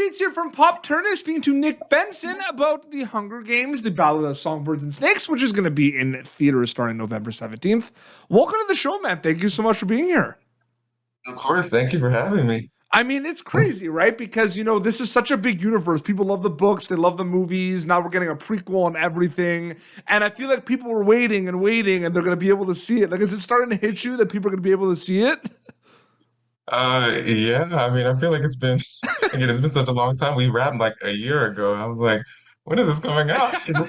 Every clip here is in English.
updates here from Pop Turner speaking to Nick Benson about The Hunger Games, The Ballad of Songbirds and Snakes, which is going to be in theaters starting November 17th. Welcome to the show, man. Thank you so much for being here. Of course, thank you for having me. I mean, it's crazy, right? Because, this is such a big universe. People love the books. They love the movies. Now we're getting a prequel and everything. And I feel like people were waiting and waiting, and they're going to be able to see it. Like, is it starting to hit you that people are going to be able to see it? Yeah, I mean, I feel like it's been, again, it's been such a long time. We wrapped like a year ago. I was like, when is this coming out? And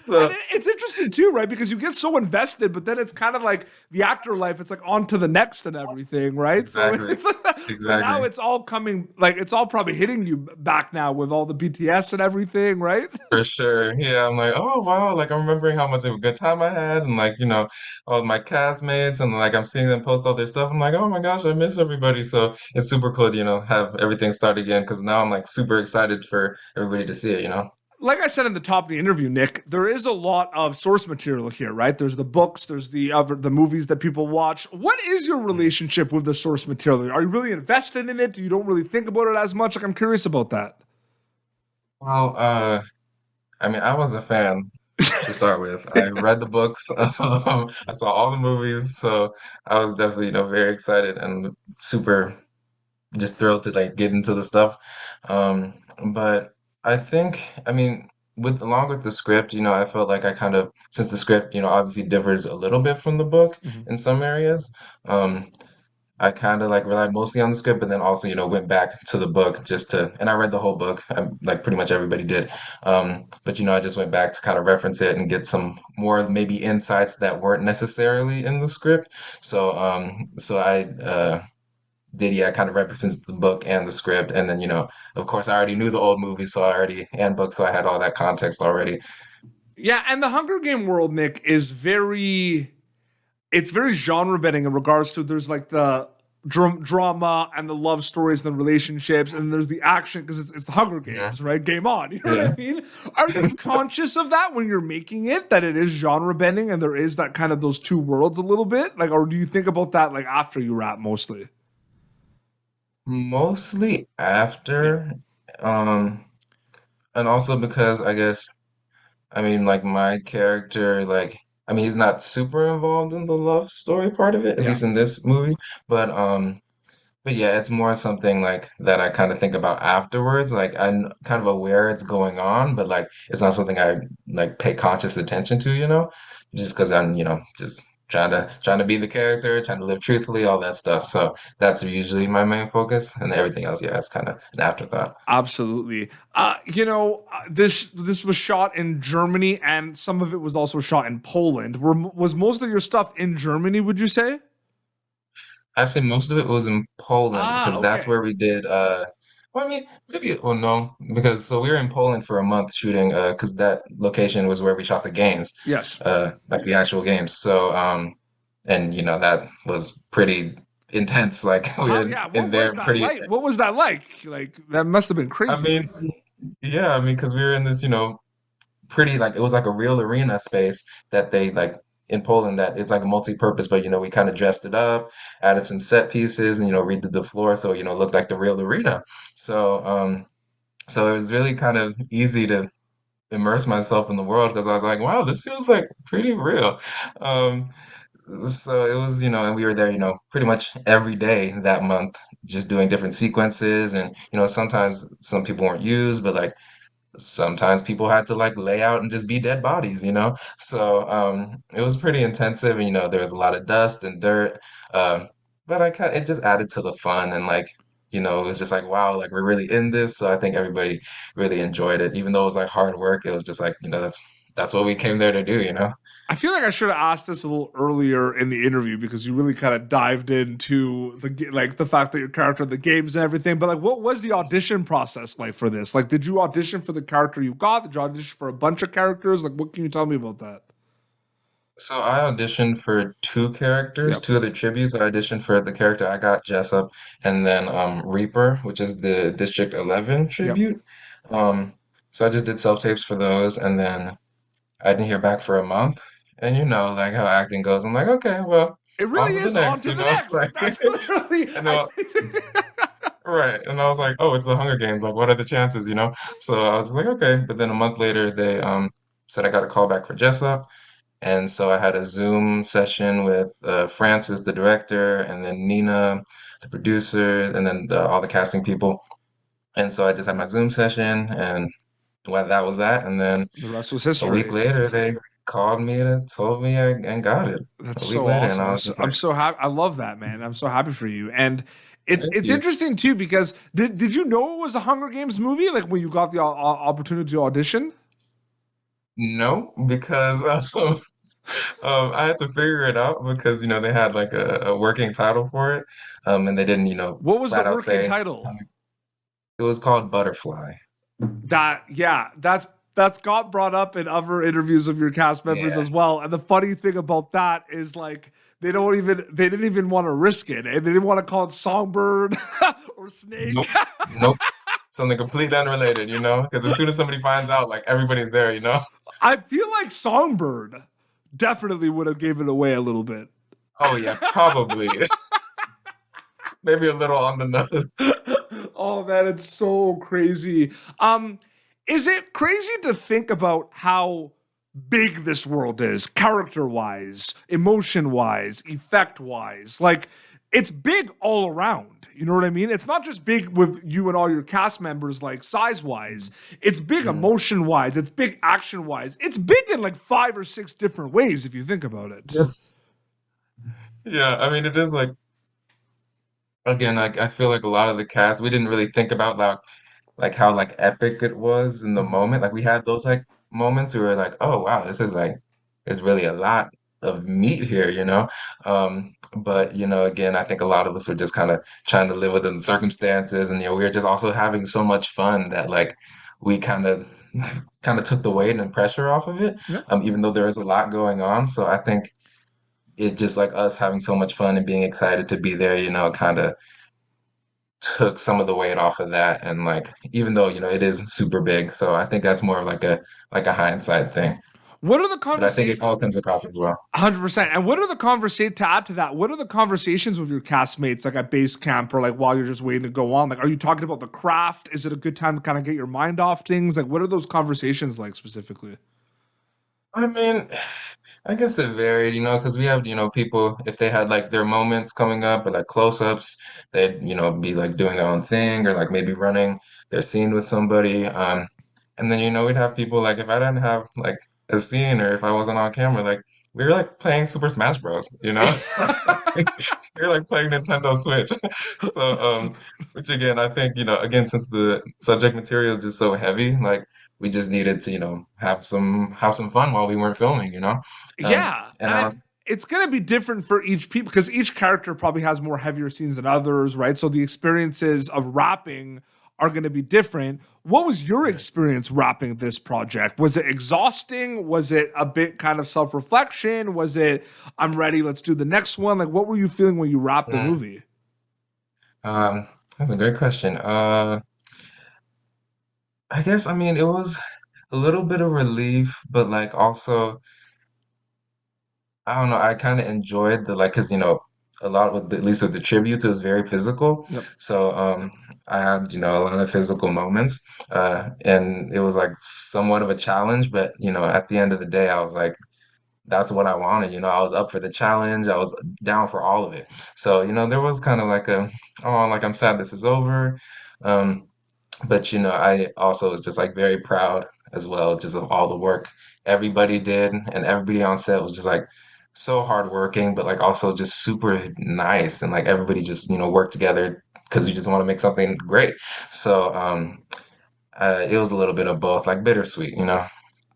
So, it's interesting too, right? Because you get so invested, but then it's kind of like the actor life. It's like on to the next and everything, right? So exactly, but now exactly. it's all coming, like it's all probably hitting you back now with all the BTS and everything, right? For sure. Yeah, I'm like, oh wow, like I'm remembering how much of a good time I had and like, all of my castmates and like I'm seeing them post all their stuff. I'm like, oh my gosh, I miss everybody. So it's super cool to, have everything start again because now I'm like super excited for everybody to see it. Like I said in the top of the interview, Nick, there is a lot of source material here, right? There's the books, there's the movies that people watch. What is your relationship with the source material? Are you really invested in it? You don't really think about it as much? Like I'm curious about that. Well, I mean, I was a fan to start with. I read the books, I saw all the movies, so I was definitely, very excited and super just thrilled to like get into the stuff. Um, but I think, I mean, with along with the script, I felt like I kind of, since the script, obviously differs a little bit from the book Mhm. in some areas. Um, I kind of like relied mostly on the script, but then also, went back to the book and I read the whole book, like pretty much everybody did. But, I just went back to kind of reference it and get some more maybe insights that weren't necessarily in the script. So I did, yeah, kind of represents the book and the script. And then, of course, I already knew the old movie, and book, so I had all that context already. Yeah, and the Hunger Game world, Nick, is it's very genre bending in regards to there's like the drama and the love stories and the relationships, and there's the action because it's the Hunger Yeah. Games, right? Game on. You know what I Yeah. mean? Are you conscious of that when you're making it, that it is genre bending and there is that kind of those two worlds a little bit? Like, or do you think about that like after you wrap mostly? Mostly after, um, and also because I guess I mean, like my character, like I mean, he's not super involved in the love story part of it, at Yeah. least in this movie. But but yeah, it's more something like that I kind of think about afterwards. Like I'm kind of aware it's going on, but like it's not something I like pay conscious attention to, just because I'm, just trying to be the character, trying to live truthfully, all that stuff. So that's usually my main focus, and everything else, yeah, it's kind of an afterthought. Absolutely. This was shot in Germany, and some of it was also shot in Poland. Was most of your stuff in Germany? Would you say? Actually, most of it was in Poland Ah, because that's okay. where we did well, I mean, maybe well no, because so we were in Poland for a month shooting because that location was where we shot the games, Yes. like the actual games. So and that was pretty intense. Like we How? were Yeah. in What was there that pretty like? What was that like? Like that must have been I crazy. mean, yeah, I mean because we were in this, pretty like it was like a real arena space that they like in Poland that it's like a multi-purpose, but we kind of dressed it up, added some set pieces, and redid the floor so it looked like the real arena. So so it was really kind of easy to immerse myself in the world because I was like, wow, this feels like pretty real. Um, so it was, and we were there, pretty much every day that month, just doing different sequences, and sometimes some people weren't used, but like sometimes people had to like lay out and just be dead bodies. So it was pretty intensive and there was a lot of dust and dirt. Um but it just added to the fun and like it was just like wow, like we're really in this. So I think everybody really enjoyed it. Even though it was like hard work, it was just like, that's what we came there to do. I feel like I should have asked this a little earlier in the interview because you really kind of dived into like the fact that your character in the games and everything. But like, what was the audition process like for this? Like, did you audition for the character you got? Did you audition for a bunch of characters? Like, what can you tell me about that? So I auditioned for two characters, Yep. two other tributes. I auditioned for the character I got, Jessup, and then Reaper, which is the District 11 Yep. tribute. Um, so I just did self-tapes for those, and then I didn't hear back for a month. And like how acting goes. I'm like, okay, well, It on really to the is on next, to the next. Like Like that's literally. I I know think. Right. And I was like, oh, it's the Hunger Games. Like, what are the chances, you know? So I was just like, okay. But then a month later, they said I got a call back for Jessup. And so I had a Zoom session with Francis, the director, and then Nina, the producer, and then all the casting people. And so I just had my Zoom session, and well, that was that. And then The rest was a week history. later, they called me and told me I and got it. That's A week so later, and awesome. I was just I'm like, so happy. I love that, man. I'm so happy for you. And thank it's you. interesting too because did you know it was a Hunger Games movie? Like when you got the opportunity to audition? No, because I had to figure it out because they had like a working title for it, and they didn't What was the flat out working say title? it was called Butterfly. That yeah, that's got brought up in other interviews of your cast members Yeah. as well. And the funny thing about that is like they didn't even want to risk it. And they didn't want to call it Songbird or Snake. Nope. Nope. Something completely unrelated, because as soon as somebody finds out, like everybody's there. I feel like Songbird definitely would have gave it away a little bit. Oh yeah, probably. It's maybe a little on the nose. Oh man, it's so crazy. Um, is it crazy to think about how big this world is, character wise, emotion wise, effect wise? Like, it's big all around. You know what I mean? It's not just big with you and all your cast members, like size wise. It's big Mm. emotion wise. It's big action wise. It's big in like 5 or 6 different ways if you think about it. Yes. Yeah, I mean it is like again, like I feel like a lot of the cast we didn't really think about like how like epic it was in the Mhm. moment. Like we had those like moments where we were like, oh wow, this is like there's really a lot of meat here. But again, I think a lot of us were just kind of trying to live within the circumstances, and we were just also having so much fun that like we kind of kind of took the weight and pressure off of it, Yeah. even though there was a lot going on. So I think it just like us having so much fun and being excited to be there, kind of took some of the weight off of that. And like, even though, it is super big. So I think that's more of like a hindsight thing. What are the But I think it conversations? all comes across as well. 100%. And what are the conversations to add to that? What are the conversations with your castmates, like at base camp or like while you're just waiting to go on? Like, are you talking about the craft? Is it a good time to kind of get your mind off things? Like, what are those conversations like specifically? I mean, I guess it varied, because we have, people, if they had like their moments coming up or like close-ups, they'd, be like doing their own thing or like maybe running their scene with somebody. And then, we'd have people like if I didn't have like a scene or if I wasn't on camera, like we were like playing Super Smash Bros. We were like playing Nintendo Switch. So, which again, I think, again, since the subject material is just so heavy, like we just needed to, have some fun while we weren't filming. Yeah. And And I I, don't, it's going to be different for each people because each character probably has more heavier scenes than others, right? So the experiences of rapping are going to be different. What was your experience rapping this project? Was it exhausting? Was it a bit kind of self reflection? Was it, I'm ready, let's do the next one? Like, what were you feeling when you wrapped the mm, movie? that's a great question. I guess I mean it was a little bit of relief, but like also I don't know. I kind of enjoyed the like because a lot with at least with the tributes it was very physical. Yep. So I had a lot of physical moments, and it was like somewhat of a challenge. But at the end of the day, I was like, that's what I wanted. I was up for the challenge. I was down for all of it. So there was kind of like oh, like I'm sad this is over. Um, but I also was just like very proud as well, just of all the work everybody did, and everybody on set was just like so hardworking, but like also just super nice, and like everybody just worked together because you just want to make something great. So it was a little bit of both, like bittersweet.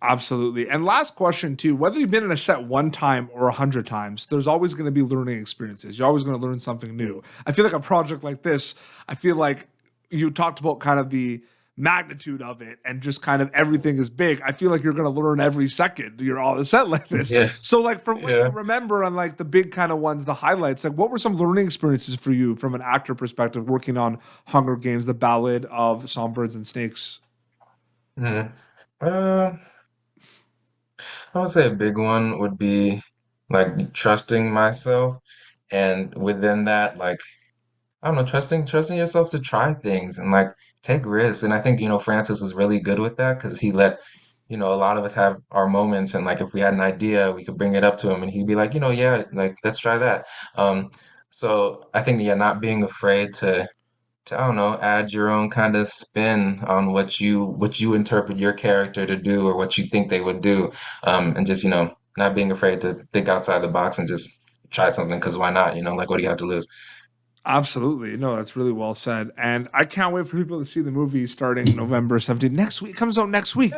Absolutely. And last question too, whether you've been in a set one time or 100 times, there's always going to be learning experiences. You're always going to learn something new. I feel like a project like this, I feel like you talked about kind of the magnitude of it and just kind of everything is big. I feel like you're going to learn every second you're on a set like this. Yeah, So like from what you yeah. remember on like the big kind of ones, the highlights, like what were some learning experiences for you from an actor perspective working on Hunger Games, the Ballad of Songbirds and Snakes? Mhm. Uh, I would say a big one would be like trusting myself, and within that, like I don't know, trusting yourself to try things and like take risks. And I think, Francis was really good with that because he let, a lot of us have our moments and like if we had an idea, we could bring it up to him and he'd be like, yeah, like let's try that. Um, so I think, yeah, not being afraid to I don't know, add your own kind of spin on what you interpret your character to do or what you think they would do. And just, not being afraid to think outside the box and just try something because why not? Like what do you have to lose? Absolutely. No, that's really well said. And I can't wait for people to see the movie starting November 17th. Next week, comes out next week.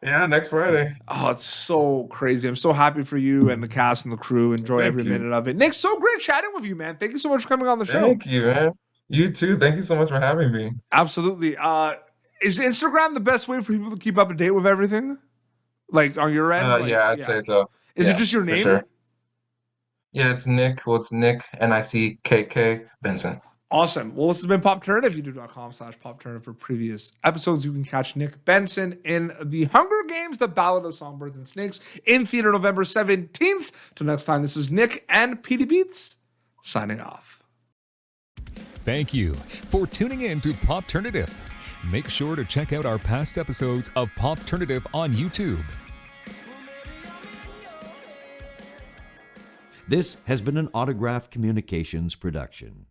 Yeah, next Friday. Oh, it's so crazy. I'm so happy for you and the cast and the crew. Enjoy Thank every you. minute of it. Nick, so great chatting with you, man. Thank you so much for coming on the show. Thank you, man. You too. Thank you so much for having me. Absolutely. Is Instagram the best way for people to keep up to date with everything? Like on your end? Like, Yeah, I'd yeah. say so. Is it Yeah, just your for name? sure. Yeah, it's Nick. Well, it's Nick, NickKK Benson. Awesome. Well, this has been Popternative. YouTube.com/Popternative for previous episodes. You can catch Nick Benson in The Hunger Games, The Ballad of Songbirds and Snakes in theater November 17th. Till next time, this is Nick and PD Beats signing off. Thank you for tuning in to Popternative. Make sure to check out our past episodes of Popternative on YouTube. This has been an Autograph Communications production.